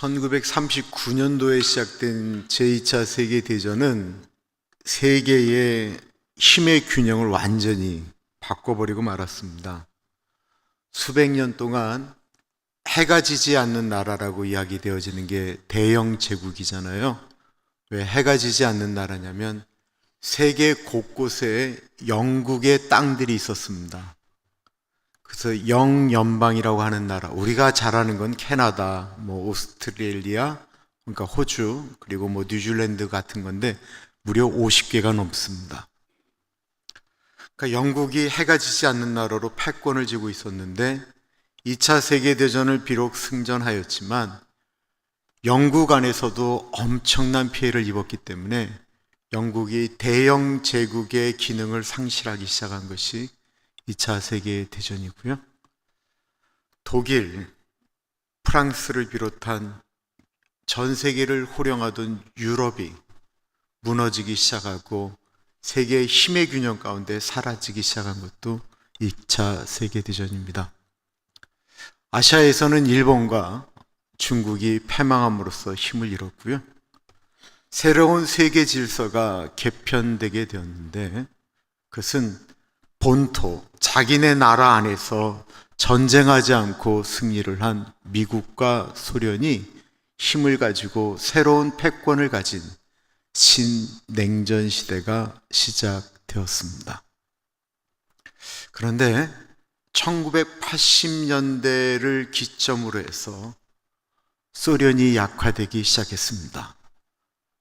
1939년도에 시작된 제2차 세계대전은 세계의 힘의 균형을 완전히 바꿔버리고 말았습니다. 수백 년 동안 해가 지지 않는 나라라고 이야기되어지는 게 대영 제국이잖아요. 왜 해가 지지 않는 나라냐면 세계 곳곳에 영국의 땅들이 있었습니다. 그래서 영연방이라고 하는 나라, 우리가 잘 아는 건 캐나다, 오스트레일리아, 그러니까 호주, 그리고 뉴질랜드 같은 건데 무려 50개가 넘습니다. 그러니까 영국이 해가 지지 않는 나라로 패권을 쥐고 있었는데 2차 세계대전을 비록 승전하였지만 영국 안에서도 엄청난 피해를 입었기 때문에 영국이 대영 제국의 기능을 상실하기 시작한 것이 2차 세계대전이고요. 독일, 프랑스를 비롯한 전 세계를 호령하던 유럽이 무너지기 시작하고 세계의 힘의 균형 가운데 사라지기 시작한 것도 2차 세계대전입니다. 아시아에서는 일본과 중국이 패망함으로써 힘을 잃었고요. 새로운 세계 질서가 개편되게 되었는데 그것은 본토, 자기네 나라 안에서 전쟁하지 않고 승리를 한 미국과 소련이 힘을 가지고 새로운 패권을 가진 신냉전 시대가 시작되었습니다. 그런데 1980년대를 기점으로 해서 소련이 약화되기 시작했습니다.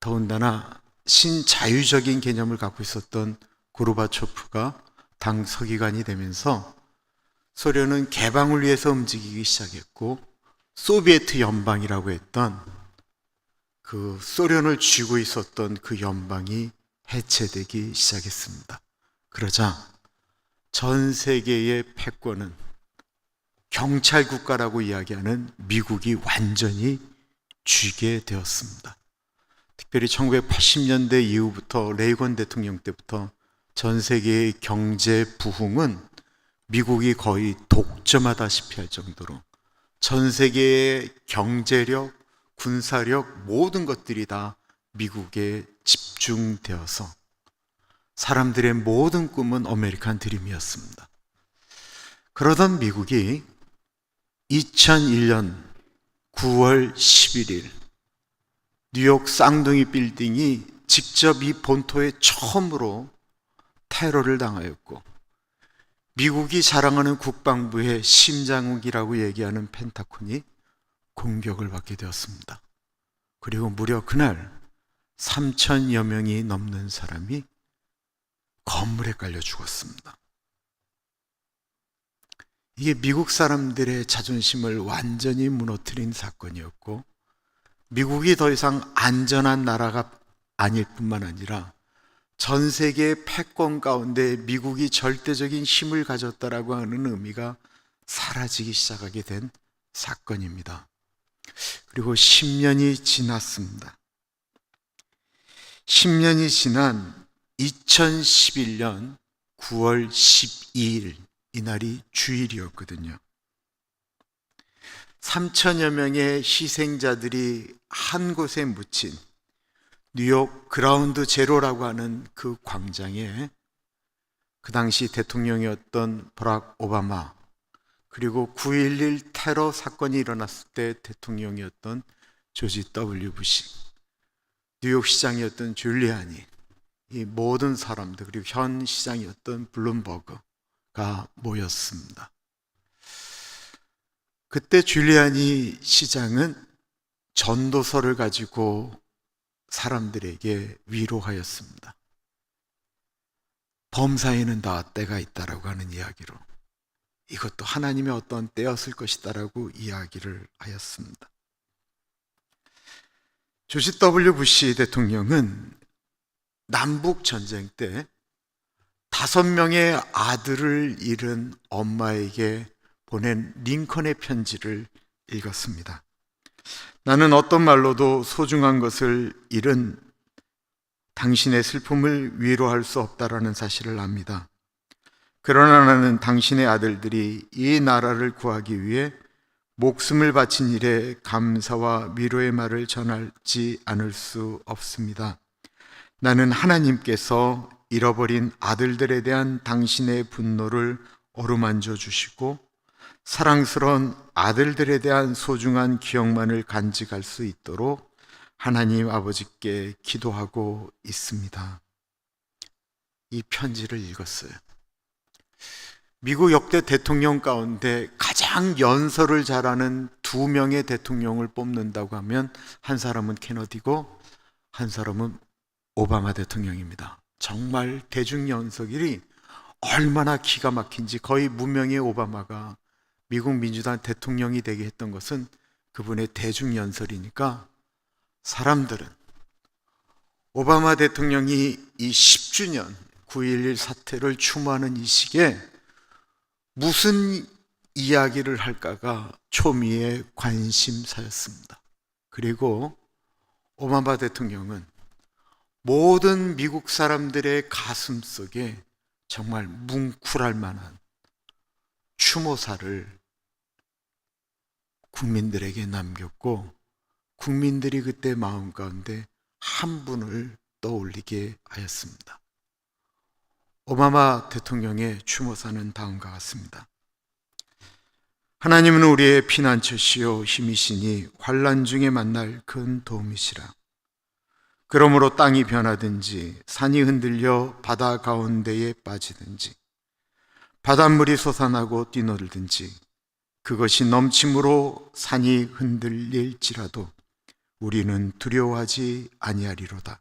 더군다나 신자유적인 개념을 갖고 있었던 고르바초프가 당 서기관이 되면서 소련은 개방을 위해서 움직이기 시작했고 소비에트 연방이라고 했던 그 소련을 쥐고 있었던 그 연방이 해체되기 시작했습니다. 그러자 전 세계의 패권은 경찰 국가라고 이야기하는 미국이 완전히 쥐게 되었습니다. 특별히 1980년대 이후부터 레이건 대통령 때부터 전 세계의 경제 부흥은 미국이 거의 독점하다시피 할 정도로 전 세계의 경제력, 군사력 모든 것들이 다 미국에 집중되어서 사람들의 모든 꿈은 아메리칸 드림이었습니다. 그러던 미국이 2001년 9월 11일 뉴욕 쌍둥이 빌딩이 직접 이 본토에 처음으로 테러를 당하였고 미국이 자랑하는 국방부의 심장욱이라고 얘기하는 펜타곤이 공격을 받게 되었습니다. 그리고 무려 그날 3,000여 명이 넘는 사람이 건물에 깔려 죽었습니다. 이게 미국 사람들의 자존심을 완전히 무너뜨린 사건이었고 미국이 더 이상 안전한 나라가 아닐 뿐만 아니라 전 세계의 패권 가운데 미국이 절대적인 힘을 가졌다라고 하는 의미가 사라지기 시작하게 된 사건입니다. 그리고 10년이 지났습니다. 10년이 지난 2011년 9월 12일 이날이 주일이었거든요. 3,000여 명의 희생자들이 한 곳에 묻힌 뉴욕 그라운드 제로라고 하는 그 광장에 그 당시 대통령이었던 버락 오바마 그리고 9.11 테러 사건이 일어났을 때 대통령이었던 조지 W 부시, 뉴욕 시장이었던 줄리아니, 이 모든 사람들 그리고 현 시장이었던 블룸버그가 모였습니다. 그때 줄리아니 시장은 전도서를 가지고 사람들에게 위로하였습니다. 범사에는 다 때가 있다라고 하는 이야기로 이것도 하나님의 어떤 때였을 것이다라고 이야기를 하였습니다. 조지 W 부시 대통령은 남북 전쟁 때 5명의 아들을 잃은 엄마에게 보낸 링컨의 편지를 읽었습니다. 나는 어떤 말로도 소중한 것을 잃은 당신의 슬픔을 위로할 수 없다라는 사실을 압니다. 그러나 나는 당신의 아들들이 이 나라를 구하기 위해 목숨을 바친 일에 감사와 위로의 말을 전하지 않을 수 없습니다. 나는 하나님께서 잃어버린 아들들에 대한 당신의 분노를 어루만져 주시고 사랑스러운 아들들에 대한 소중한 기억만을 간직할 수 있도록 하나님 아버지께 기도하고 있습니다. 이 편지를 읽었어요. 미국 역대 대통령 가운데 가장 연설을 잘하는 2명의 대통령을 뽑는다고 하면 한 사람은 케너디고 한 사람은 오바마 대통령입니다. 정말 대중연설이 얼마나 기가 막힌지 거의 무명의 오바마가 미국 민주당 대통령이 되게 했던 것은 그분의 대중연설이니까 사람들은 오바마 대통령이 이 10주년 9.11 사태를 추모하는 이 시기에 무슨 이야기를 할까가 초미의 관심사였습니다. 그리고 오바마 대통령은 모든 미국 사람들의 가슴 속에 정말 뭉클할 만한 추모사를 국민들에게 남겼고 국민들이 그때 마음 가운데 한 분을 떠올리게 하였습니다. 오바마 대통령의 추모사는 다음과 같습니다. 하나님은 우리의 피난처시요 힘이시니 환난 중에 만날 큰 도움이시라. 그러므로 땅이 변하든지 산이 흔들려 바다 가운데에 빠지든지 바닷물이 솟아나고 뛰놀든지 그것이 넘침으로 산이 흔들릴지라도 우리는 두려워하지 아니하리로다.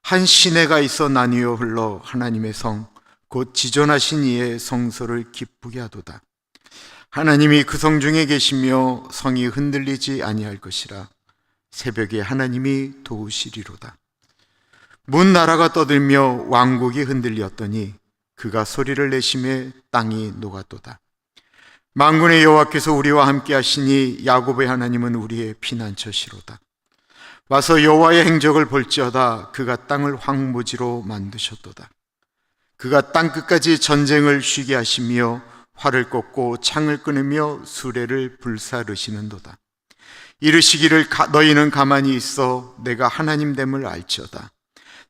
한 시내가 있어 나뉘어 흘러 하나님의 성 곧 지존하신 이의 성소를 기쁘게 하도다. 하나님이 그 성 중에 계시며 성이 흔들리지 아니할 것이라. 새벽에 하나님이 도우시리로다. 문 나라가 떠들며 왕국이 흔들렸더니 그가 소리를 내심에 땅이 녹았도다. 만군의 여호와께서 우리와 함께 하시니 야곱의 하나님은 우리의 피난처시로다. 와서 여호와의 행적을 볼지어다. 그가 땅을 황무지로 만드셨도다. 그가 땅끝까지 전쟁을 쉬게 하시며 활을 꽂고 창을 끊으며 수레를 불사르시는도다. 이르시기를 너희는 가만히 있어 내가 하나님됨을 알지어다.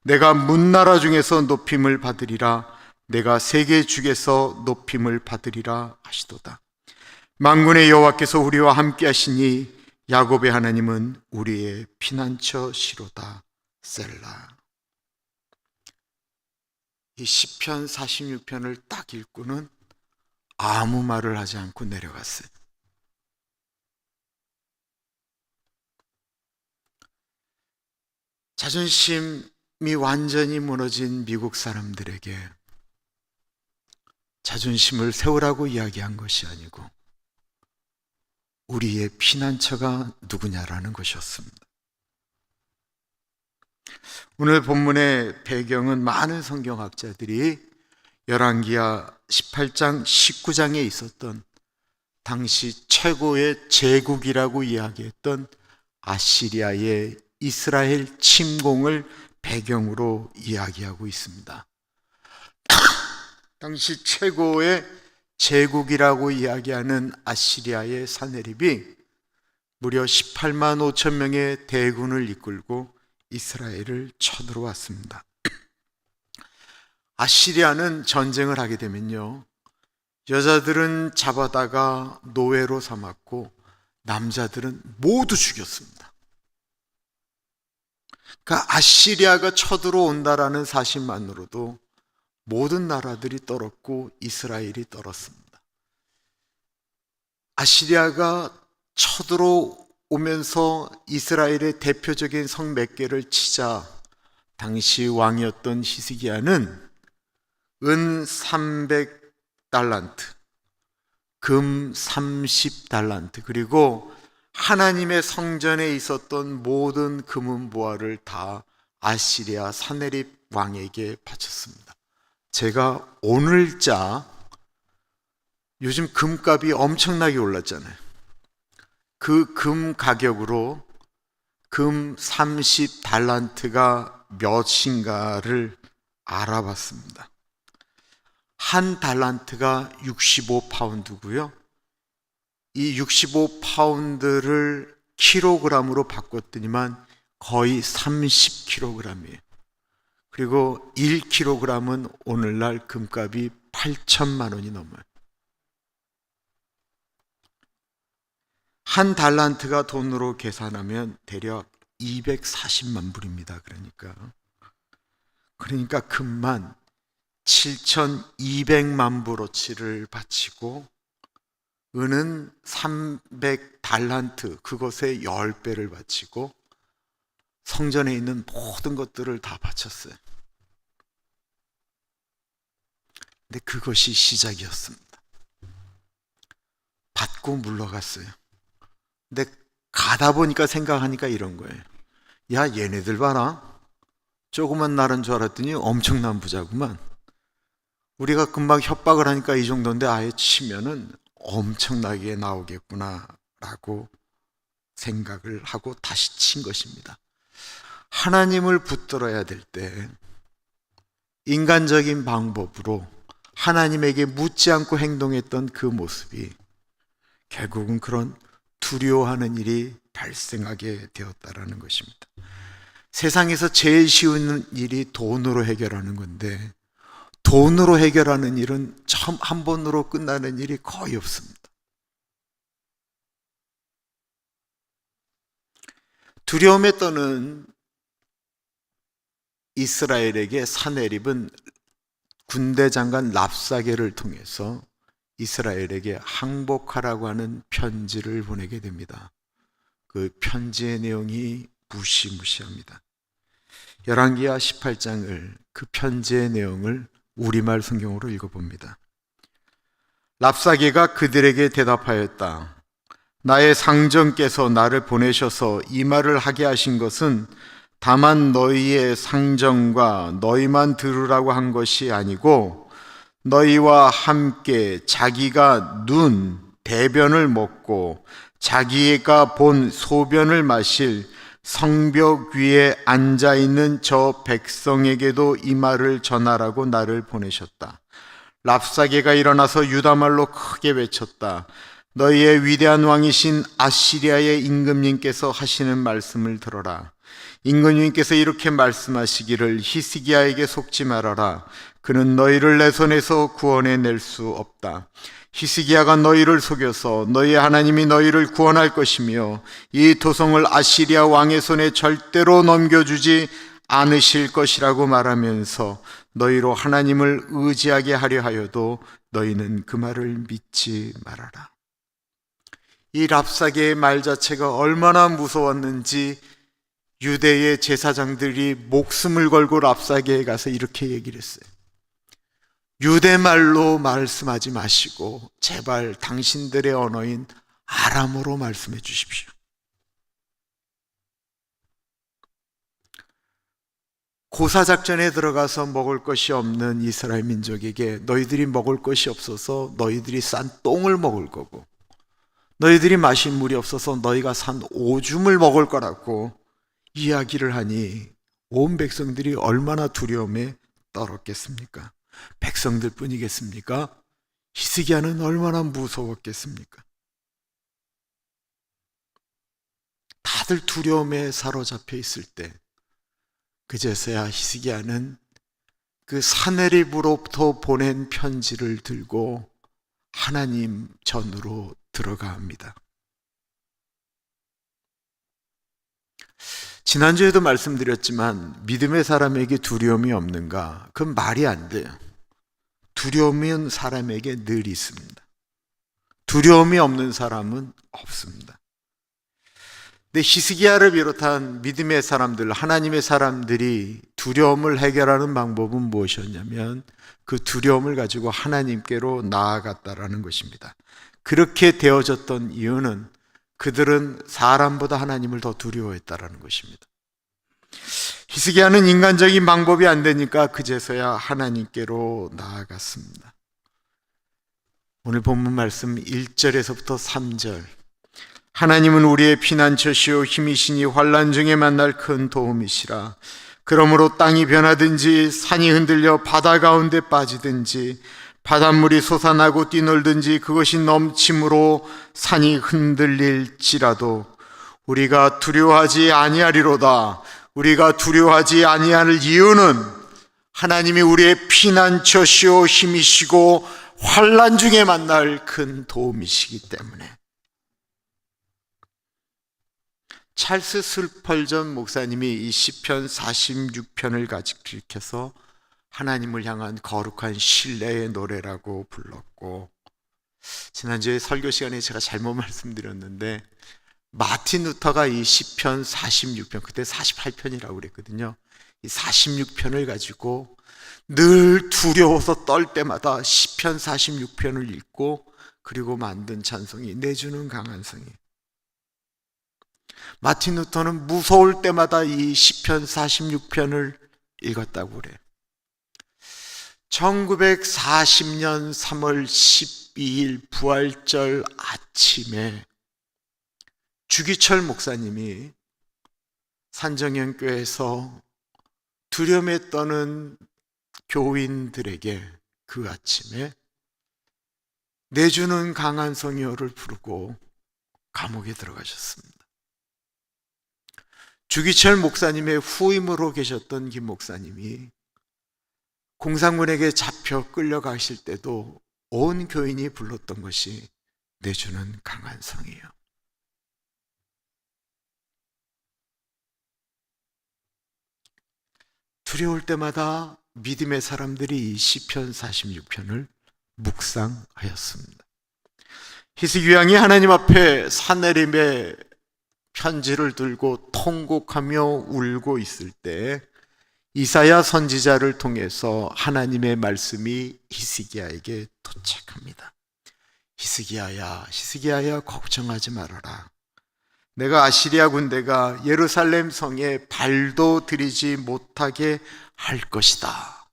내가 문나라 중에서 높임을 받으리라. 내가 세계 중에서 높임을 받으리라 하시도다. 만군의 여호와께서 우리와 함께 하시니 야곱의 하나님은 우리의 피난처시로다. 셀라. 이 시편 46편을 딱 읽고는 아무 말을 하지 않고 내려갔어요. 자존심이 완전히 무너진 미국 사람들에게 자존심을 세우라고 이야기한 것이 아니고 우리의 피난처가 누구냐라는 것이었습니다. 오늘 본문의 배경은 많은 성경학자들이 열왕기하 18장, 19장에 있었던 당시 최고의 제국이라고 이야기했던 아시리아의 이스라엘 침공을 배경으로 이야기하고 있습니다. 당시 최고의 제국이라고 이야기하는 아시리아의 사네립이 무려 18만 5천 명의 대군을 이끌고 이스라엘을 쳐들어왔습니다. 아시리아는 전쟁을 하게 되면요, 여자들은 잡아다가 노예로 삼았고 남자들은 모두 죽였습니다. 그러니까 아시리아가 쳐들어온다라는 사실만으로도 모든 나라들이 떨었고 이스라엘이 떨었습니다. 아시리아가 쳐들어오면서 이스라엘의 대표적인 성 몇 개를 치자 당시 왕이었던 히스기야는 은 300달란트, 금 30달란트, 그리고 하나님의 성전에 있었던 모든 금은보화를 다 아시리아 사네립 왕에게 바쳤습니다. 제가 오늘자 요즘 금값이 엄청나게 올랐잖아요. 그 금 가격으로 금 30달란트가 몇인가를 알아봤습니다. 한 달란트가 65파운드고요. 이 65파운드를 킬로그램으로 바꿨더니만 거의 30kg이에요. 그리고 1kg은 오늘날 금값이 8천만 원이 넘어요. 한 달란트가 돈으로 계산하면 대략 240만 불입니다. 그러니까 금만 7,200만 불어치를 바치고 은은 300달란트, 그것의 10배를 바치고 성전에 있는 모든 것들을 다 바쳤어요. 근데 그것이 시작이었습니다. 받고 물러갔어요. 근데 가다 보니까 생각하니까 이런 거예요. 야, 얘네들 봐라. 조그만 나라인 줄 알았더니 엄청난 부자구만. 우리가 금방 협박을 하니까 이 정도인데 아예 치면은 엄청나게 나오겠구나 라고 생각을 하고 다시 친 것입니다. 하나님을 붙들어야 될 때 인간적인 방법으로 하나님에게 묻지 않고 행동했던 그 모습이 결국은 그런 두려워하는 일이 발생하게 되었다라는 것입니다. 세상에서 제일 쉬운 일이 돈으로 해결하는 건데 돈으로 해결하는 일은 처음 한 번으로 끝나는 일이 거의 없습니다. 두려움에 떠는 이스라엘에게 사내립은 군대 장관 랍사게를 통해서 이스라엘에게 항복하라고 하는 편지를 보내게 됩니다. 그 편지의 내용이 무시무시합니다. 열왕기하 18장을, 그 편지의 내용을 우리말 성경으로 읽어봅니다. 랍사게가 그들에게 대답하였다. 나의 상전께서 나를 보내셔서 이 말을 하게 하신 것은 다만 너희의 상정과 너희만 들으라고 한 것이 아니고 너희와 함께 자기가 눈, 대변을 먹고 자기가 본 소변을 마실 성벽 위에 앉아있는 저 백성에게도 이 말을 전하라고 나를 보내셨다. 랍사게가 일어나서 유다말로 크게 외쳤다. 너희의 위대한 왕이신 아시리아의 임금님께서 하시는 말씀을 들어라. 임금님께서 이렇게 말씀하시기를 히스기야에게 속지 말아라. 그는 너희를 내 손에서 구원해낼 수 없다. 히스기야가 너희를 속여서 너희 하나님이 너희를 구원할 것이며 이 도성을 아시리아 왕의 손에 절대로 넘겨주지 않으실 것이라고 말하면서 너희로 하나님을 의지하게 하려 하여도 너희는 그 말을 믿지 말아라. 이 랍사게의 말 자체가 얼마나 무서웠는지 유대의 제사장들이 목숨을 걸고 랍사게에 가서 이렇게 얘기를 했어요. 유대말로 말씀하지 마시고 제발 당신들의 언어인 아람어로 말씀해 주십시오. 고사작전에 들어가서 먹을 것이 없는 이스라엘 민족에게 너희들이 먹을 것이 없어서 너희들이 싼 똥을 먹을 거고 너희들이 마실 물이 없어서 너희가 산 오줌을 먹을 거라고 이야기를 하니 온 백성들이 얼마나 두려움에 떨었겠습니까? 백성들 뿐이겠습니까? 히스기야는 얼마나 무서웠겠습니까? 다들 두려움에 사로잡혀 있을 때 그제서야 히스기야는 그 사내립으로부터 보낸 편지를 들고 하나님 전으로 들어가 합니다. 지난주에도 말씀드렸지만 믿음의 사람에게 두려움이 없는가? 그건 말이 안 돼요. 두려움은 사람에게 늘 있습니다. 두려움이 없는 사람은 없습니다. 근데 히스기야를 비롯한 믿음의 사람들, 하나님의 사람들이 두려움을 해결하는 방법은 무엇이었냐면 그 두려움을 가지고 하나님께로 나아갔다라는 것입니다. 그렇게 되어졌던 이유는 그들은 사람보다 하나님을 더 두려워했다라는 것입니다. 히스기야는 인간적인 방법이 안 되니까 그제서야 하나님께로 나아갔습니다. 오늘 본문 말씀 1절에서부터 3절. 하나님은 우리의 피난처시오 힘이시니 환난 중에 만날 큰 도움이시라. 그러므로 땅이 변하든지 산이 흔들려 바다 가운데 빠지든지 바닷물이 솟아나고 뛰놀든지 그것이 넘침으로 산이 흔들릴지라도 우리가 두려워하지 아니하리로다. 우리가 두려워하지 아니할 이유는 하나님이 우리의 피난처시오 힘이시고 환난 중에 만날 큰 도움이시기 때문에. 찰스 슬펄전 목사님이 이 시편 46편을 가리켜서 하나님을 향한 거룩한 신뢰의 노래라고 불렀고, 지난주에 설교 시간에 제가 잘못 말씀드렸는데 마틴 루터가 이 시편 46편, 그때 48편이라고 그랬거든요. 이 46편을 가지고 늘 두려워서 떨 때마다 시편 46편을 읽고 그리고 만든 찬송이 내주는 강한 성이. 마틴 루터는 무서울 때마다 이 시편 46편을 읽었다고 그래요. 1940년 3월 12일 부활절 아침에 주기철 목사님이 산정연교회에서 두려움에 떠는 교인들에게 그 아침에 내주는 강한 성이여를 부르고 감옥에 들어가셨습니다. 주기철 목사님의 후임으로 계셨던 김 목사님이 공산군에게 잡혀 끌려가실 때도 온 교인이 불렀던 것이 내주는 강한 성이요. 두려울 때마다 믿음의 사람들이 이 시편 46편을 묵상하였습니다. 히스기 왕이 하나님 앞에 산내림의 편지를 들고 통곡하며 울고 있을 때 이사야 선지자를 통해서 하나님의 말씀이 히스기야에게 도착합니다. 히스기야야 걱정하지 말아라. 내가 아시리아 군대가 예루살렘 성에 발도 들이지 못하게 할 것이다.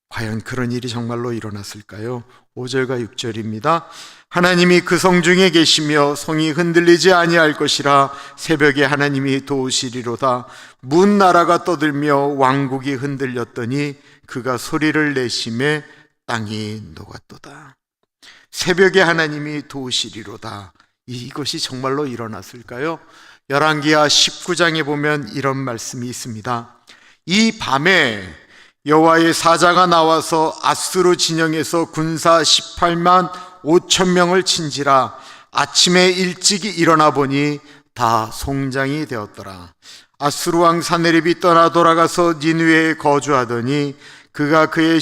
과연 그런 일이 정말로 일어났을까요? 5절과 6절입니다. 하나님이 그 성 중에 계시며 성이 흔들리지 아니할 것이라. 새벽에 하나님이 도우시리로다. 문 나라가 떠들며 왕국이 흔들렸더니 그가 소리를 내심에 땅이 녹았도다. 새벽에 하나님이 도우시리로다. 이것이 정말로 일어났을까요? 열왕기하 19장에 보면 이런 말씀이 있습니다. 이 밤에 여호와의 사자가 나와서 아수르 진영에서 군사 18만 5천 명을 친지라. 아침에 일찍이 일어나 보니 다 송장이 되었더라. 아수르 왕 사네립이 떠나 돌아가서 니느웨에 거주하더니 그가 그의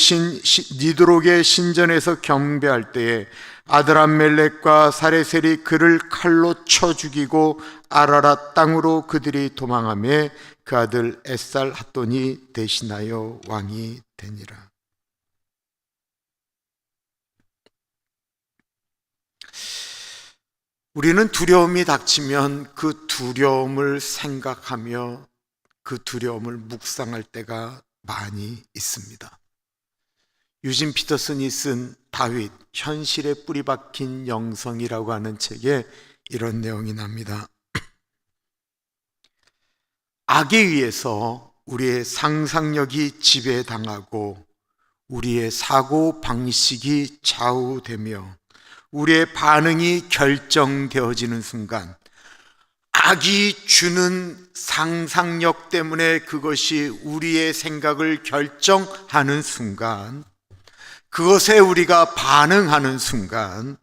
니드록의 신전에서 경배할 때에 아드람멜렉과 사레셀이 그를 칼로 쳐 죽이고 아라랏 땅으로 그들이 도망하며 그 아들 에살 핫돈이 대신하여 왕이 되니라. 우리는 두려움이 닥치면 그 두려움을 생각하며 그 두려움을 묵상할 때가 많이 있습니다. 유진 피터슨이 쓴 다윗, 현실에 뿌리 박힌 영성이라고 하는 책에 이런 내용이 납니다. 악에 의해서 우리의 상상력이 지배당하고 우리의 사고 방식이 좌우되며 우리의 반응이 결정되어지는 순간, 악이 주는 상상력 때문에 그것이 우리의 생각을 결정하는 순간, 그것에 우리가 반응하는 순간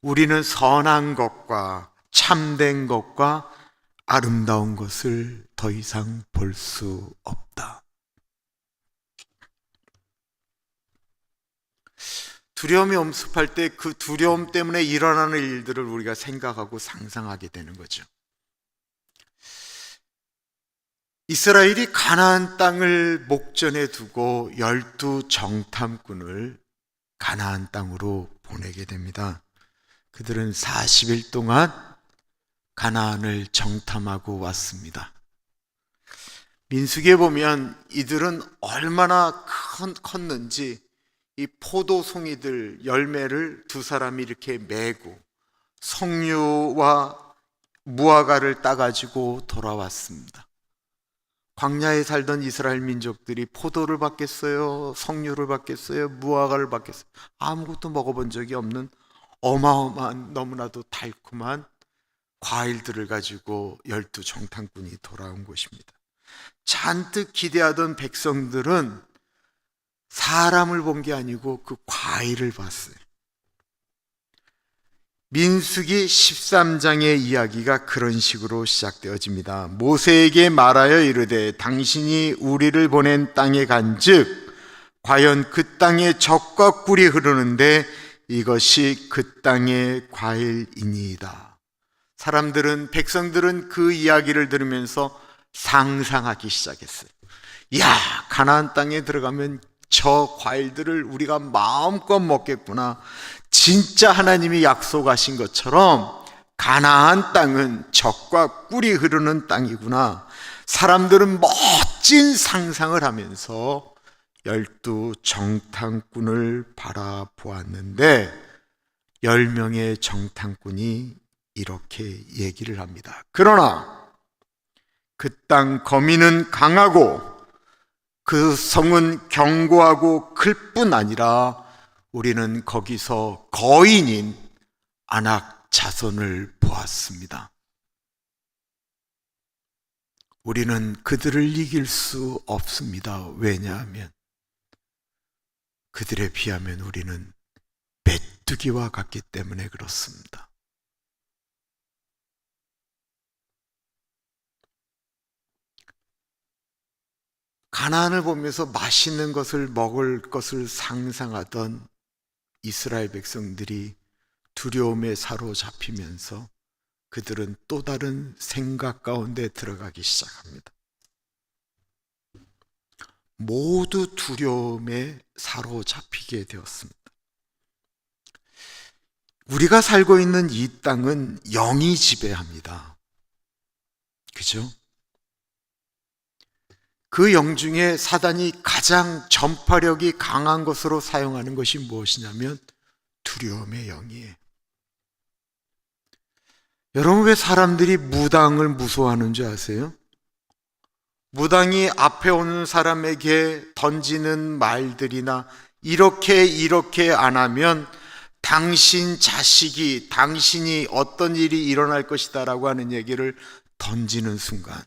우리는 선한 것과 참된 것과 아름다운 것을 더 이상 볼 수 없다. 두려움이 엄습할 때 그 두려움 때문에 일어나는 일들을 우리가 생각하고 상상하게 되는 거죠. 이스라엘이 가나안 땅을 목전에 두고 12 정탐꾼을 가나안 땅으로 보내게 됩니다. 그들은 40일 동안 가나안을 정탐하고 왔습니다. 민수기에 보면 이들은 얼마나 컸는지 이 포도송이들 열매를 두 사람이 이렇게 메고 석류와 무화과를 따가지고 돌아왔습니다. 광야에 살던 이스라엘 민족들이 포도를 받겠어요? 석류를 받겠어요? 무화과를 받겠어요? 아무것도 먹어본 적이 없는 어마어마한 너무나도 달콤한 과일들을 가지고 12정탐꾼이 돌아온 것입니다. 잔뜩 기대하던 백성들은 사람을 본 게 아니고 그 과일을 봤어요. 민수기 13장의 이야기가 그런 식으로 시작되어집니다. 모세에게 말하여 이르되 당신이 우리를 보낸 땅에 간즉 과연 그 땅에 젖과 꿀이 흐르는데 이것이 그 땅의 과일이니이다. 사람들은, 백성들은 그 이야기를 들으면서 상상하기 시작했어요. 야, 가나안 땅에 들어가면 저 과일들을 우리가 마음껏 먹겠구나. 진짜 하나님이 약속하신 것처럼 가나안 땅은 젖과 꿀이 흐르는 땅이구나. 사람들은 멋진 상상을 하면서 12정탐꾼을 바라보았는데 10명의 정탐꾼이 이렇게 얘기를 합니다. 그러나 그 땅 거민은 강하고 그 성은 견고하고 클 뿐 아니라 우리는 거기서 거인인 아낙 자손을 보았습니다. 우리는 그들을 이길 수 없습니다. 왜냐하면 그들에 비하면 우리는 메뚜기와 같기 때문에 그렇습니다. 가나안을 보면서 맛있는 것을 먹을 것을 상상하던 이스라엘 백성들이 두려움에 사로잡히면서 그들은 또 다른 생각 가운데 들어가기 시작합니다. 모두 두려움에 사로잡히게 되었습니다. 우리가 살고 있는 이 땅은 영이 지배합니다. 그죠? 그 영 중에 사단이 가장 전파력이 강한 것으로 사용하는 것이 무엇이냐면 두려움의 영이에요. 여러분, 왜 사람들이 무당을 무서워하는 줄 아세요? 무당이 앞에 오는 사람에게 던지는 말들이나 이렇게 안 하면 당신 자식이, 당신이 어떤 일이 일어날 것이다 라고 하는 얘기를 던지는 순간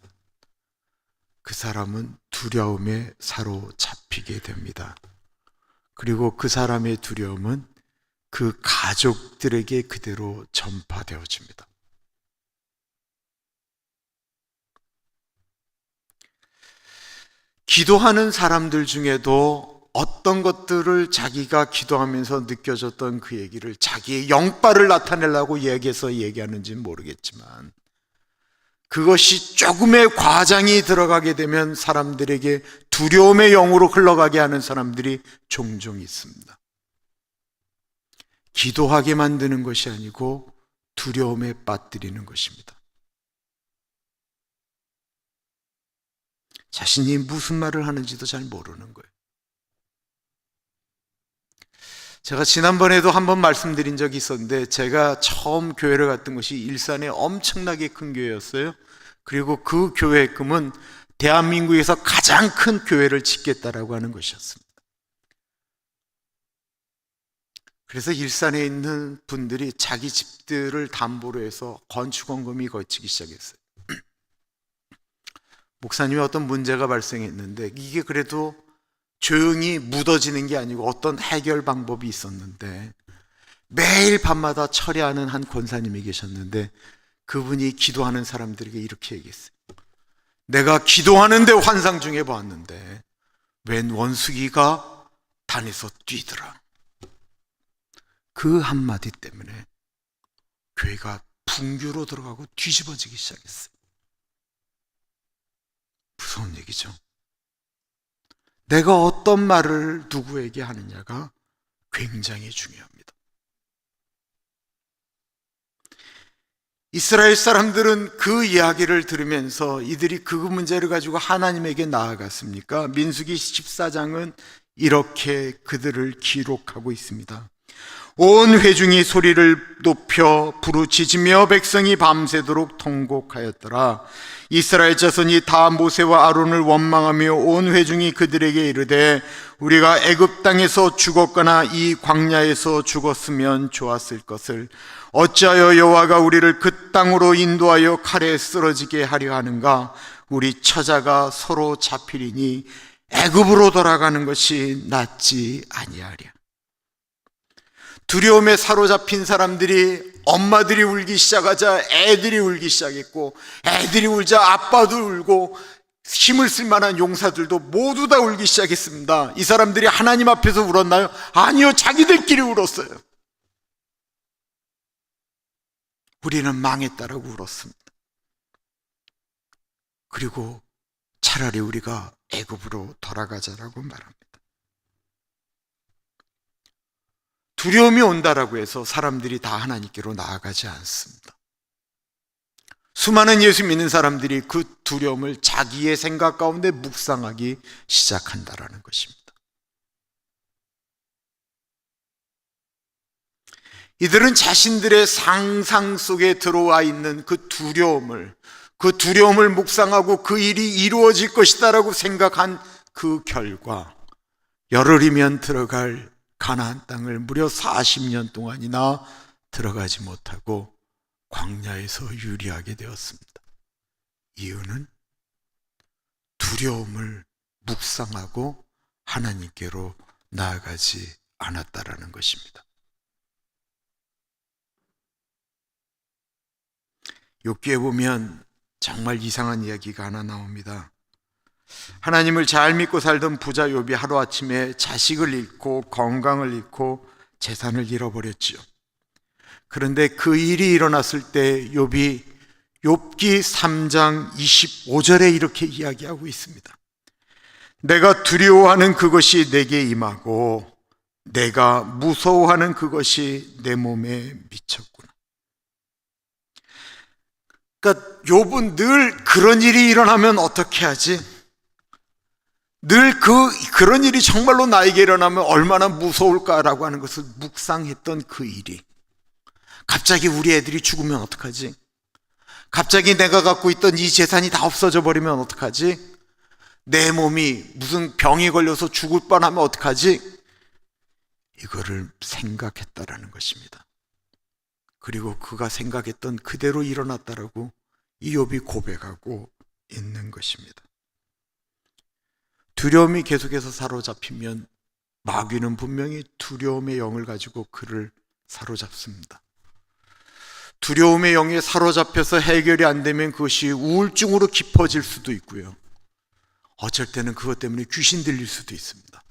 그 사람은 두려움에 사로잡히게 됩니다. 그리고 그 사람의 두려움은 그 가족들에게 그대로 전파되어집니다. 기도하는 사람들 중에도 어떤 것들을 자기가 기도하면서 느껴졌던 그 얘기를 자기의 영빨을 나타내려고 얘기하는지는 모르겠지만 그것이 조금의 과장이 들어가게 되면 사람들에게 두려움의 영으로 흘러가게 하는 사람들이 종종 있습니다. 기도하게 만드는 것이 아니고 두려움에 빠뜨리는 것입니다. 자신이 무슨 말을 하는지도 잘 모르는 거예요. 제가 지난번에도 한번 말씀드린 적이 있었는데 제가 처음 교회를 갔던 것이 일산에 엄청나게 큰 교회였어요. 그리고 그 교회의 꿈은 대한민국에서 가장 큰 교회를 짓겠다라고 하는 것이었습니다. 그래서 일산에 있는 분들이 자기 집들을 담보로 해서 건축원금이 거치기 시작했어요. 목사님이 어떤 문제가 발생했는데 이게 그래도 조용히 묻어지는 게 아니고 어떤 해결 방법이 있었는데 매일 밤마다 철야하는 한 권사님이 계셨는데 그분이 기도하는 사람들에게 이렇게 얘기했어요. 내가 기도하는데 환상 중에 보았는데 웬 원숭이가 단에서 뛰더라. 그 한마디 때문에 교회가 붕괴로 들어가고 뒤집어지기 시작했어요. 무서운 얘기죠. 내가 어떤 말을 누구에게 하느냐가 굉장히 중요합니다. 이스라엘 사람들은 그 이야기를 들으면서 이들이 그 문제를 가지고 하나님에게 나아갔습니까? 민수기 14장은 이렇게 그들을 기록하고 있습니다. 온 회중이 소리를 높여 부르짖으며 백성이 밤새도록 통곡하였더라. 이스라엘 자손이 다 모세와 아론을 원망하며 온 회중이 그들에게 이르되 우리가 애굽 땅에서 죽었거나 이 광야에서 죽었으면 좋았을 것을 어찌하여 여호와가 우리를 그 땅으로 인도하여 칼에 쓰러지게 하려 하는가? 우리 처자가 서로 잡히리니 애굽으로 돌아가는 것이 낫지 아니하랴. 두려움에 사로잡힌 사람들이 엄마들이 울기 시작하자 애들이 울기 시작했고, 애들이 울자 아빠도 울고, 힘을 쓸 만한 용사들도 모두 다 울기 시작했습니다. 이 사람들이 하나님 앞에서 울었나요? 아니요, 자기들끼리 울었어요. 우리는 망했다라고 울었습니다. 그리고 차라리 우리가 애굽으로 돌아가자라고 말합니다. 두려움이 온다라고 해서 사람들이 다 하나님께로 나아가지 않습니다. 수많은 예수 믿는 사람들이 그 두려움을 자기의 생각 가운데 묵상하기 시작한다라는 것입니다. 이들은 자신들의 상상 속에 들어와 있는 그 두려움을 묵상하고 그 일이 이루어질 것이다라고 생각한 그 결과 열흘이면 들어갈 가나안 땅을 무려 40년 동안이나 들어가지 못하고 광야에서 유리하게 되었습니다. 이유는 두려움을 묵상하고 하나님께로 나아가지 않았다라는 것입니다. 욥기에 보면 정말 이상한 이야기가 하나 나옵니다. 하나님을 잘 믿고 살던 부자 욥이 하루아침에 자식을 잃고 건강을 잃고 재산을 잃어버렸지요. 그런데 그 일이 일어났을 때 욥이 욥기 3장 25절에 이렇게 이야기하고 있습니다. 내가 두려워하는 그것이 내게 임하고 내가 무서워하는 그것이 내 몸에 미쳤구나. 그러니까 욥은 늘 그런 일이 일어나면 어떻게 하지? 늘 그런 일이 정말로 나에게 일어나면 얼마나 무서울까라고 하는 것을 묵상했던 그 일이, 갑자기 우리 애들이 죽으면 어떡하지? 갑자기 내가 갖고 있던 이 재산이 다 없어져 버리면 어떡하지? 내 몸이 무슨 병이 걸려서 죽을 뻔하면 어떡하지? 이거를 생각했다라는 것입니다. 그리고 그가 생각했던 그대로 일어났다라고 이 욥이 고백하고 있는 것입니다. 두려움이 계속해서 사로잡히면 마귀는 분명히 두려움의 영을 가지고 그를 사로잡습니다. 두려움의 영에 사로잡혀서 해결이 안 되면 그것이 우울증으로 깊어질 수도 있고요. 어쩔 때는 그것 때문에 귀신 들릴 수도 있습니다.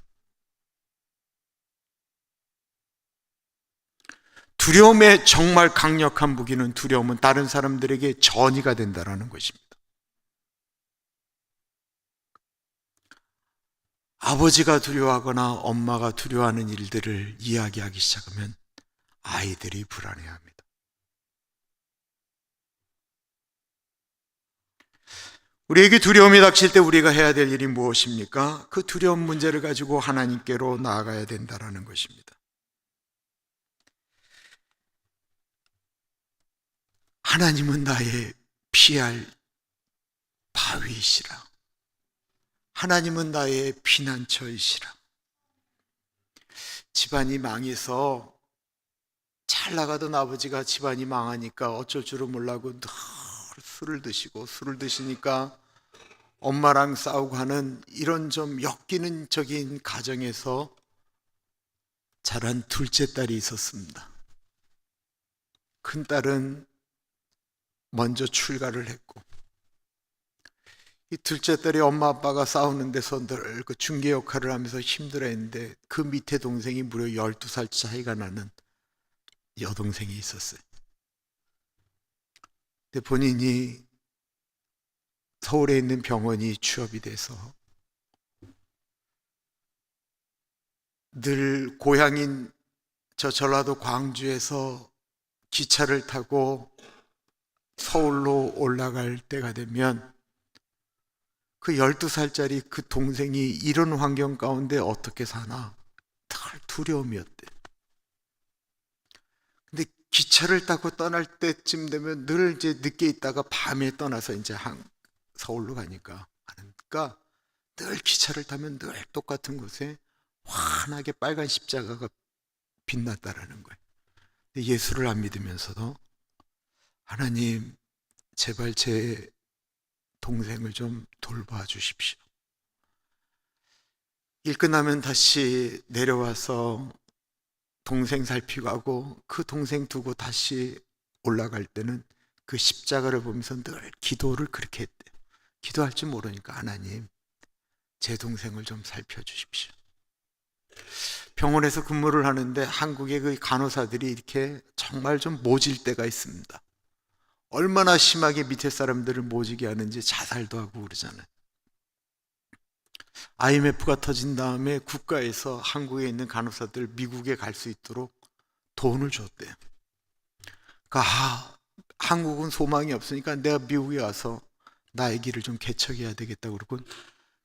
두려움의 정말 강력한 무기는, 두려움은 다른 사람들에게 전이가 된다는 것입니다. 아버지가 두려워하거나 엄마가 두려워하는 일들을 이야기하기 시작하면 아이들이 불안해합니다. 우리에게 두려움이 닥칠 때 우리가 해야 될 일이 무엇입니까? 그 두려움 문제를 가지고 하나님께로 나아가야 된다는 것입니다. 하나님은 나의 피할 바위이시라. 하나님은 나의 피난처이시라. 집안이 망해서 잘 나가던 아버지가 집안이 망하니까 어쩔 줄을 몰라고 늘 술을 드시니까 엄마랑 싸우고 하는 이런 좀 엮이는 적인 가정에서 자란 둘째 딸이 있었습니다. 큰 딸은 먼저 출가를 했고, 이 둘째 딸이 엄마 아빠가 싸우는 데서 늘 그 중개 역할을 하면서 힘들어했는데, 그 밑에 동생이 무려 12살 차이가 나는 여동생이 있었어요. 근데 본인이 서울에 있는 병원이 취업이 돼서 늘 고향인 저 전라도 광주에서 기차를 타고 서울로 올라갈 때가 되면 그 12살짜리 그 동생이 이런 환경 가운데 어떻게 사나 늘 두려움이었대. 기차를 타고 떠날 때쯤 되면 늘 이제 늦게 있다가 밤에 떠나서 이제 서울로 가니까 하니까 늘 기차를 타면 늘 똑같은 곳에 환하게 빨간 십자가가 빛났다라는 거예요. 근데 예수를 안 믿으면서도 하나님 제발 제 동생을 좀 돌봐 주십시오. 일 끝나면 다시 내려와서 동생 살피고 하고 그 동생 두고 다시 올라갈 때는 그 십자가를 보면서 늘 기도를 그렇게 했대요. 기도할 줄 모르니까 하나님 제 동생을 좀 살펴주십시오. 병원에서 근무를 하는데 한국의 그 간호사들이 이렇게 정말 좀 모질 때가 있습니다. 얼마나 심하게 밑에 사람들을 모지게 하는지 자살도 하고 그러잖아요. IMF가 터진 다음에 국가에서 한국에 있는 간호사들 미국에 갈 수 있도록 돈을 줬대요. 그러니까 한국은 소망이 없으니까 내가 미국에 와서 나의 길을 좀 개척해야 되겠다고 그러고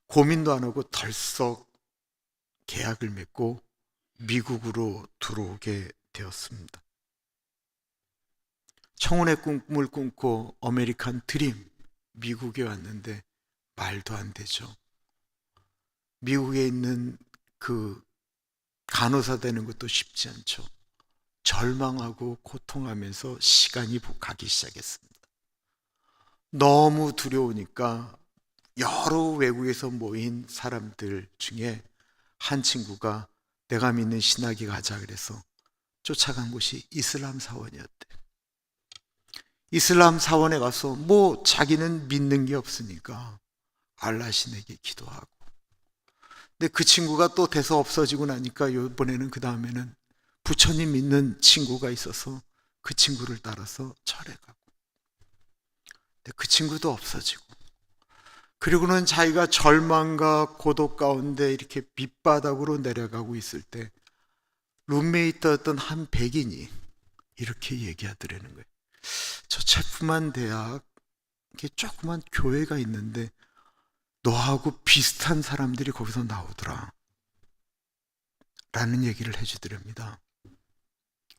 고민도 안 하고 덜썩 계약을 맺고 미국으로 들어오게 되었습니다. 청혼의 꿈을 꿈고 아메리칸 드림 미국에 왔는데 말도 안 되죠. 미국에 있는 그 간호사 되는 것도 쉽지 않죠. 절망하고 고통하면서 시간이 가기 시작했습니다. 너무 두려우니까 여러 외국에서 모인 사람들 중에 한 친구가 내가 믿는 신학에 가자 그래서 쫓아간 곳이 이슬람 사원이었대. 이슬람 사원에 가서 뭐 자기는 믿는 게 없으니까 알라 신에게 기도하고, 근데 그 친구가 또 돼서 없어지고 나니까 이번에는 그 다음에는 부처님 믿는 친구가 있어서 그 친구를 따라서 절에 가고, 근데 그 친구도 없어지고, 그리고는 자기가 절망과 고독 가운데 이렇게 밑바닥으로 내려가고 있을 때 룸메이트였던 한 백인이 이렇게 얘기하더라는 거예요. 저 체프만 대학 이렇게 조그만 교회가 있는데 너하고 비슷한 사람들이 거기서 나오더라 라는 얘기를 해주더랍니다.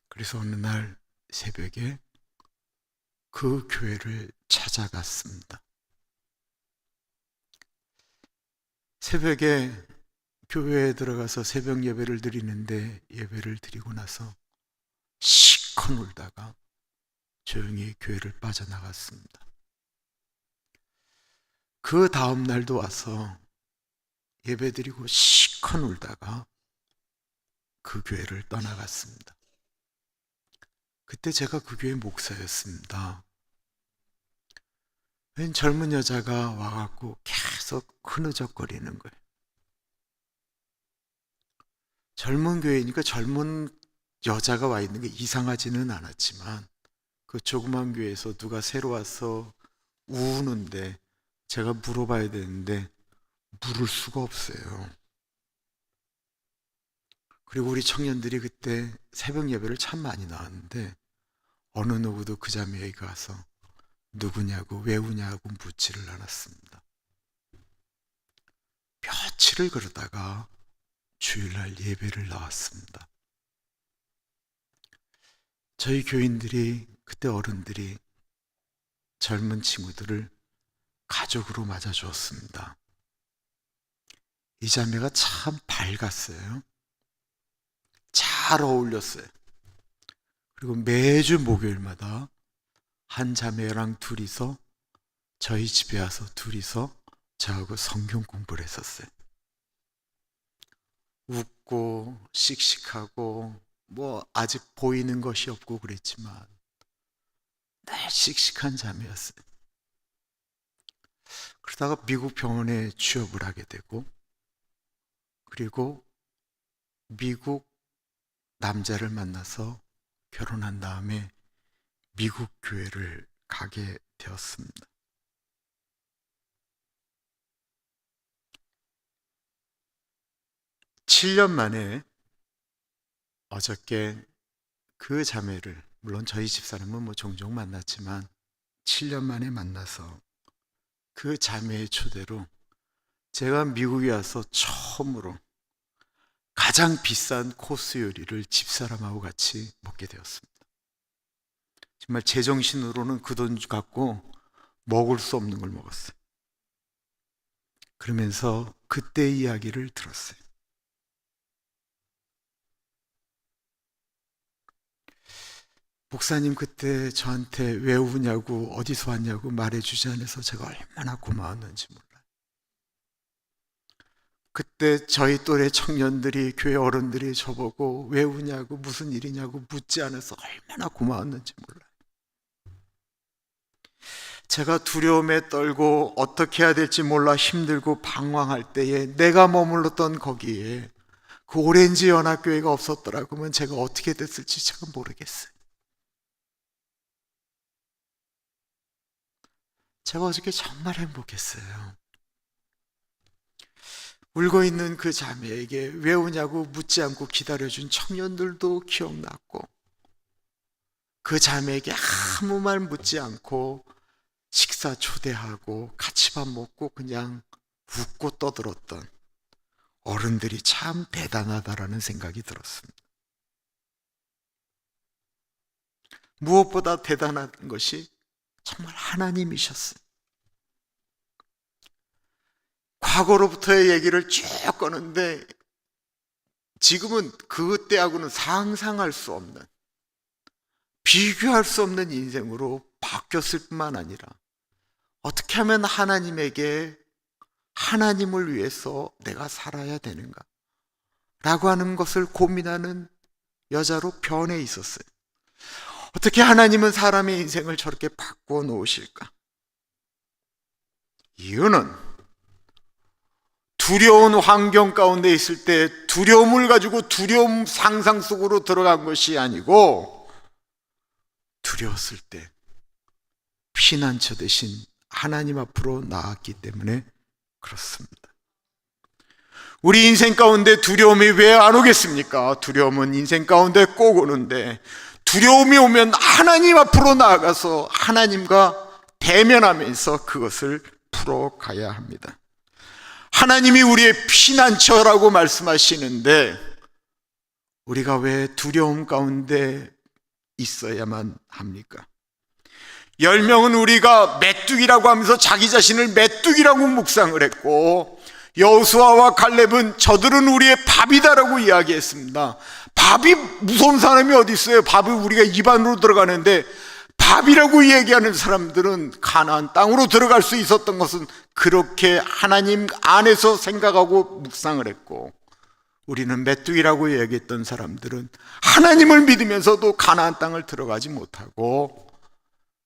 그래서 어느 날 새벽에 그 교회를 찾아갔습니다. 새벽에 교회에 들어가서 새벽 예배를 드리는데 예배를 드리고 나서 시컷 울다가 조용히 교회를 빠져나갔습니다. 그 다음 날도 와서 예배 드리고 시컷 울다가 그 교회를 떠나갔습니다. 그때 제가 그 교회 목사였습니다. 웬 젊은 여자가 와갖고 계속 흐느적거리는 거예요. 젊은 교회니까 젊은 여자가 와 있는 게 이상하지는 않았지만 그 조그만 교회에서 누가 새로 와서 우는데 제가 물어봐야 되는데 물을 수가 없어요. 그리고 우리 청년들이 그때 새벽 예배를 참 많이 나왔는데 어느 누구도 그 자매에게 가서 누구냐고 왜 우냐고 묻지를 않았습니다. 며칠을 그러다가 주일날 예배를 나왔습니다. 저희 교인들이 그때 어른들이 젊은 친구들을 가족으로 맞아주었습니다. 이 자매가 참 밝았어요. 잘 어울렸어요. 그리고 매주 목요일마다 한 자매랑 둘이서 저희 집에 와서 둘이서 저하고 성경 공부를 했었어요. 웃고 씩씩하고 뭐 아직 보이는 것이 없고 그랬지만 늘 씩씩한 자매였어요. 그러다가 미국 병원에 취업을 하게 되고 그리고 미국 남자를 만나서 결혼한 다음에 미국 교회를 가게 되었습니다. (7년) 만에 어저께 그 자매를, 물론 저희 집사람은 뭐 종종 만났지만 7년 만에 만나서 그 자매의 초대로 제가 미국에 와서 처음으로 가장 비싼 코스 요리를 집사람하고 같이 먹게 되었습니다. 정말 제정신으로는 그 돈 갖고 먹을 수 없는 걸 먹었어요. 그러면서 그때 이야기를 들었어요. 목사님 그때 저한테 왜 우냐고 어디서 왔냐고 말해주지 않아서 제가 얼마나 고마웠는지 몰라요. 그때 저희 또래 청년들이, 교회 어른들이 저보고 왜 우냐고 무슨 일이냐고 묻지 않아서 얼마나 고마웠는지 몰라요. 제가 두려움에 떨고 어떻게 해야 될지 몰라 힘들고 방황할 때에 내가 머물렀던 거기에 그 오렌지 연합교회가 없었더라고 하면 제가 어떻게 됐을지 제가 모르겠어요. 제가 어저께 정말 행복했어요. 울고 있는 그 자매에게 왜 우냐고 묻지 않고 기다려준 청년들도 기억났고, 그 자매에게 아무 말 묻지 않고 식사 초대하고 같이 밥 먹고 그냥 웃고 떠들었던 어른들이 참 대단하다라는 생각이 들었습니다. 무엇보다 대단한 것이 정말 하나님이셨어요. 과거로부터의 얘기를 쭉 꺼는데 지금은 그때하고는 상상할 수 없는, 비교할 수 없는 인생으로 바뀌었을 뿐만 아니라 어떻게 하면 하나님에게, 하나님을 위해서 내가 살아야 되는가 라고 하는 것을 고민하는 여자로 변해 있었어요. 어떻게 하나님은 사람의 인생을 저렇게 바꾸어 놓으실까? 이유는 두려운 환경 가운데 있을 때 두려움을 가지고 두려움 상상 속으로 들어간 것이 아니고, 두려웠을 때 피난처 대신 하나님 앞으로 나았기 때문에 그렇습니다. 우리 인생 가운데 두려움이 왜 안 오겠습니까? 두려움은 인생 가운데 꼭 오는데, 두려움이 오면 하나님 앞으로 나아가서 하나님과 대면하면서 그것을 풀어가야 합니다. 하나님이 우리의 피난처라고 말씀하시는데 우리가 왜 두려움 가운데 있어야만 합니까? 10명은 우리가 메뚜기라고 하면서 자기 자신을 메뚜기라고 묵상을 했고, 여호수아와 갈렙은 저들은 우리의 밥이다라고 이야기했습니다. 밥이 무서운 사람이 어디 있어요? 밥이 우리가 입 안으로 들어가는데 밥이라고 얘기하는 사람들은 가나안 땅으로 들어갈 수 있었던 것은 그렇게 하나님 안에서 생각하고 묵상을 했고, 우리는 메뚜기라고 얘기했던 사람들은 하나님을 믿으면서도 가나안 땅을 들어가지 못하고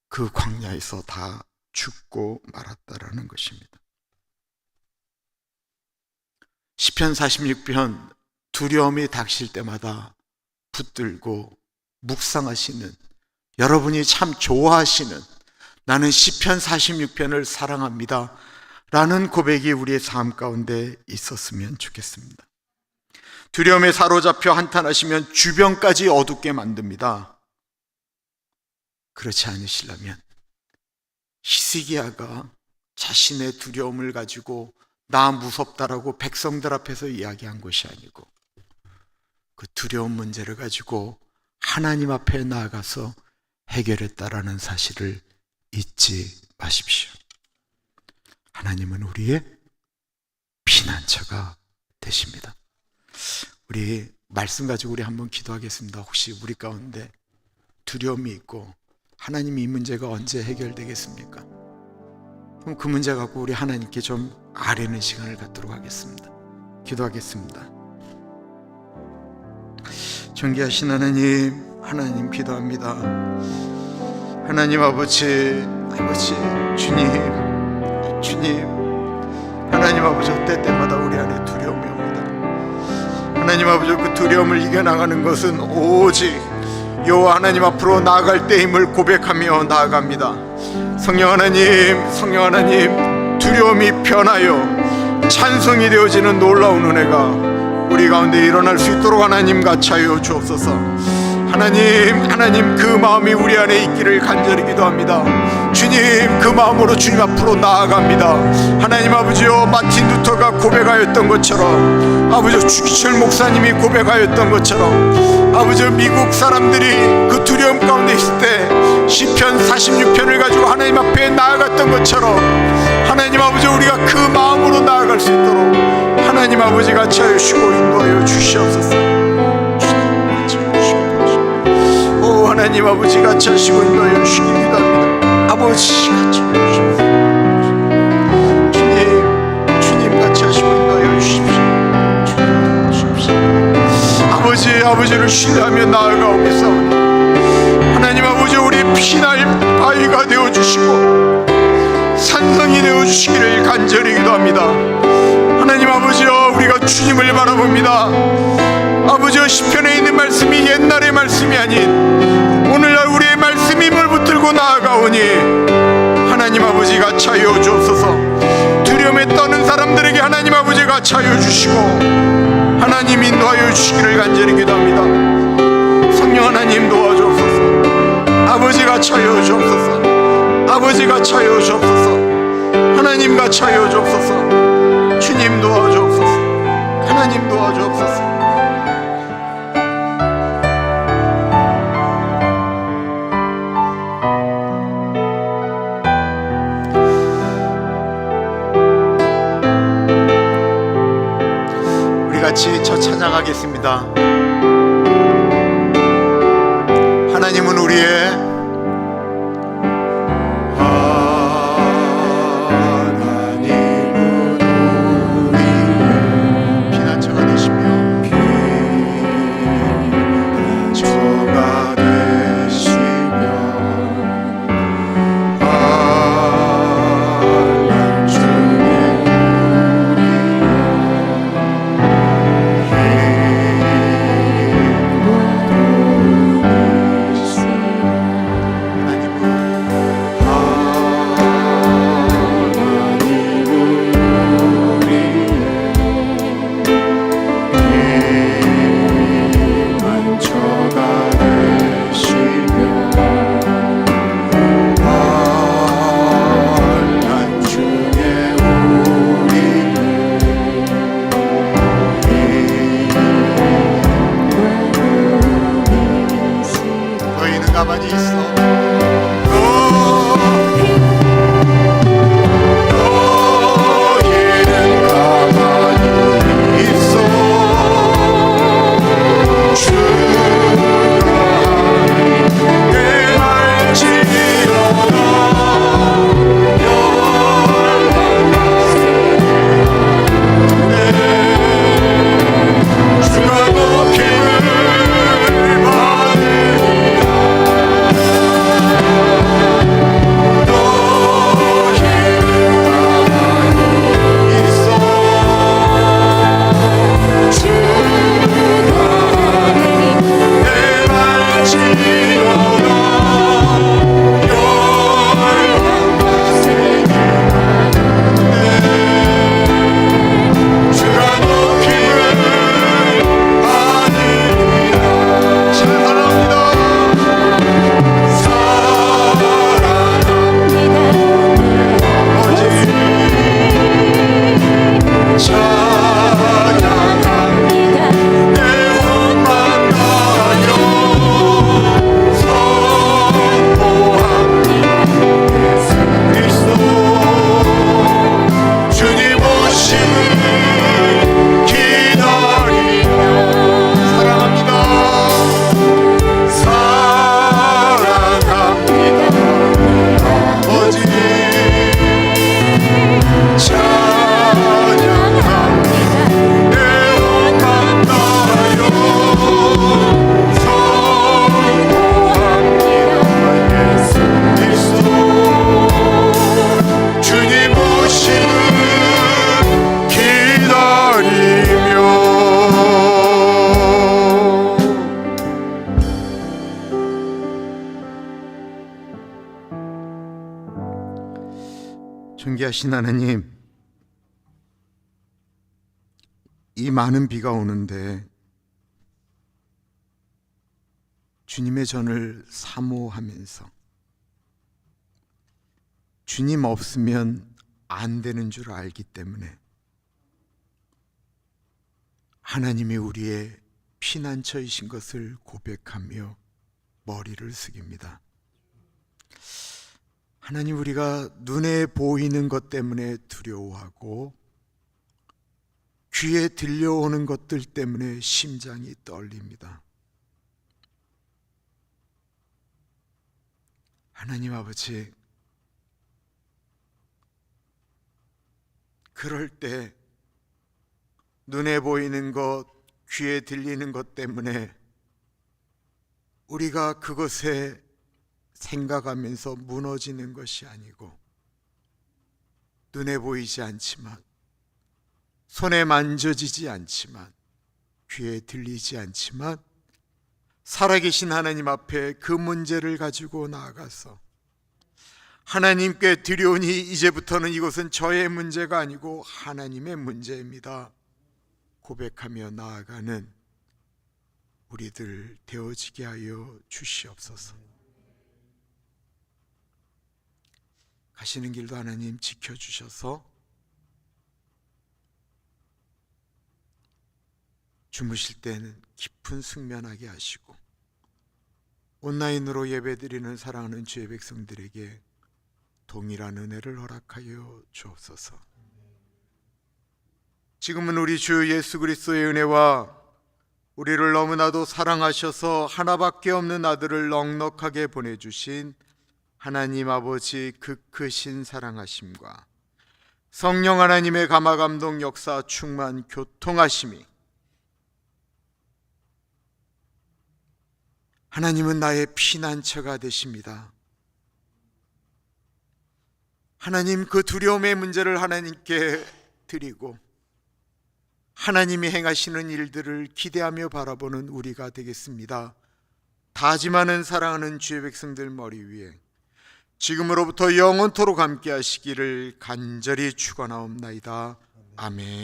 그 광야에서 다 죽고 말았다라는 것입니다. 시편 46편, 두려움이 닥칠 때마다 붙들고 묵상하시는, 여러분이 참 좋아하시는, 나는 시편 46편을 사랑합니다 라는 고백이 우리의 삶 가운데 있었으면 좋겠습니다. 두려움에 사로잡혀 한탄하시면 주변까지 어둡게 만듭니다. 그렇지 않으시려면 히스기야가 자신의 두려움을 가지고 나 무섭다라고 백성들 앞에서 이야기한 것이 아니고, 그 두려운 문제를 가지고 하나님 앞에 나아가서 해결했다라는 사실을 잊지 마십시오. 하나님은 우리의 피난처가 되십니다. 우리 말씀 가지고 우리 한번 기도하겠습니다. 혹시 우리 가운데 두려움이 있고 하나님 이 문제가 언제 해결되겠습니까? 그럼 그 문제 갖고 우리 하나님께 좀 아뢰는 시간을 갖도록 하겠습니다. 기도하겠습니다. 존귀하신 하나님, 하나님 기도합니다. 하나님 아버지, 주님, 하나님 아버지, 때때마다 우리 안에 두려움이 옵니다. 하나님 아버지, 그 두려움을 이겨나가는 것은 오직 여호와 하나님 앞으로 나아갈 때임을 고백하며 나아갑니다. 성령 하나님, 두려움이 변하여 찬송이 되어지는 놀라운 은혜가 우리 가운데 일어날 수 있도록 하나님 같이하여 주옵소서. 하나님 그 마음이 우리 안에 있기를 간절히 기도합니다. 주님, 그 마음으로 주님 앞으로 나아갑니다. 하나님 아버지요, 마틴 루터가 고백하였던 것처럼, 아버지 주기철 목사님이 고백하였던 것처럼, 아버지 미국 사람들이 그 두려움 가운데 있을 때 시편 46편을 가지고 하나님 앞에 나아갔던 것처럼 하나님 아버지 우리가 그 마음으로 나아갈 수 있도록 하나님 아버지 같이 하여 주시고 인도하여 주시옵소서. 오 하나님 아버지 같이 하시고 인도하여 주시기 기도합니다. 아버지 같이 하여 주시옵소서. 주님 같이 하시고 인도하여 주십시오. 아버지를 신뢰하며 나아가오겠사오니 하나님 아버지 우리 피날 바위가 되어주시고 산성이 되어주시기를 간절히 기도합니다. 하나님 아버지여 우리가 주님을 바라봅니다. 아버지여 시편에 있는 말씀이 옛날의 말씀이 아닌 오늘날 우리의 말씀임을 붙들고 나아가오니 하나님 아버지 같이 하여 주옵소서. 두려움에 떠는 사람들에게 하나님 아버지 같이 하여 주시고 하나님 인도하여 주시기를 간절히 기도합니다. 성령 하나님 도와주옵소서. 아버지 같이 하여 주옵소서. 아버지 같이 하여 주옵소서. 하나님 같이 하여 주옵소서. 주님 도와주옵소서. 하나님 도와주옵소서. 우리 같이 저 찬양하겠습니다. 하나님은 우리의 가만히 있어. 존귀하신 하나님, 이 많은 비가 오는데 주님의 전을 사모하면서 주님 없으면 안 되는 줄 알기 때문에 하나님이 우리의 피난처이신 것을 고백하며 머리를 숙입니다. 하나님, 우리가 눈에 보이는 것 때문에 두려워하고 귀에 들려오는 것들 때문에 심장이 떨립니다. 하나님 아버지, 그럴 때 눈에 보이는 것, 귀에 들리는 것 때문에 우리가 그것에 생각하면서 무너지는 것이 아니고, 눈에 보이지 않지만, 손에 만져지지 않지만, 귀에 들리지 않지만 살아계신 하나님 앞에 그 문제를 가지고 나아가서 하나님께 드려오니 이제부터는 이것은 저의 문제가 아니고 하나님의 문제입니다 고백하며 나아가는 우리들 되어지게 하여 주시옵소서. 가시는 길도 하나님 지켜주셔서 주무실 때는 깊은 숙면하게 하시고, 온라인으로 예배드리는 사랑하는 주의 백성들에게 동일한 은혜를 허락하여 주옵소서. 지금은 우리 주 예수 그리스도의 은혜와 우리를 너무나도 사랑하셔서 하나밖에 없는 아들을 넉넉하게 보내주신 하나님 아버지 그 크신 사랑하심과 성령 하나님의 감화감동 역사 충만 교통하심이, 하나님은 나의 피난처가 되십니다. 하나님, 그 두려움의 문제를 하나님께 드리고 하나님이 행하시는 일들을 기대하며 바라보는 우리가 되겠습니다. 다짐하는 사랑하는 주의 백성들 머리 위에 지금으로부터 영원토록 함께 하시기를 간절히 축원하옵나이다. 아멘.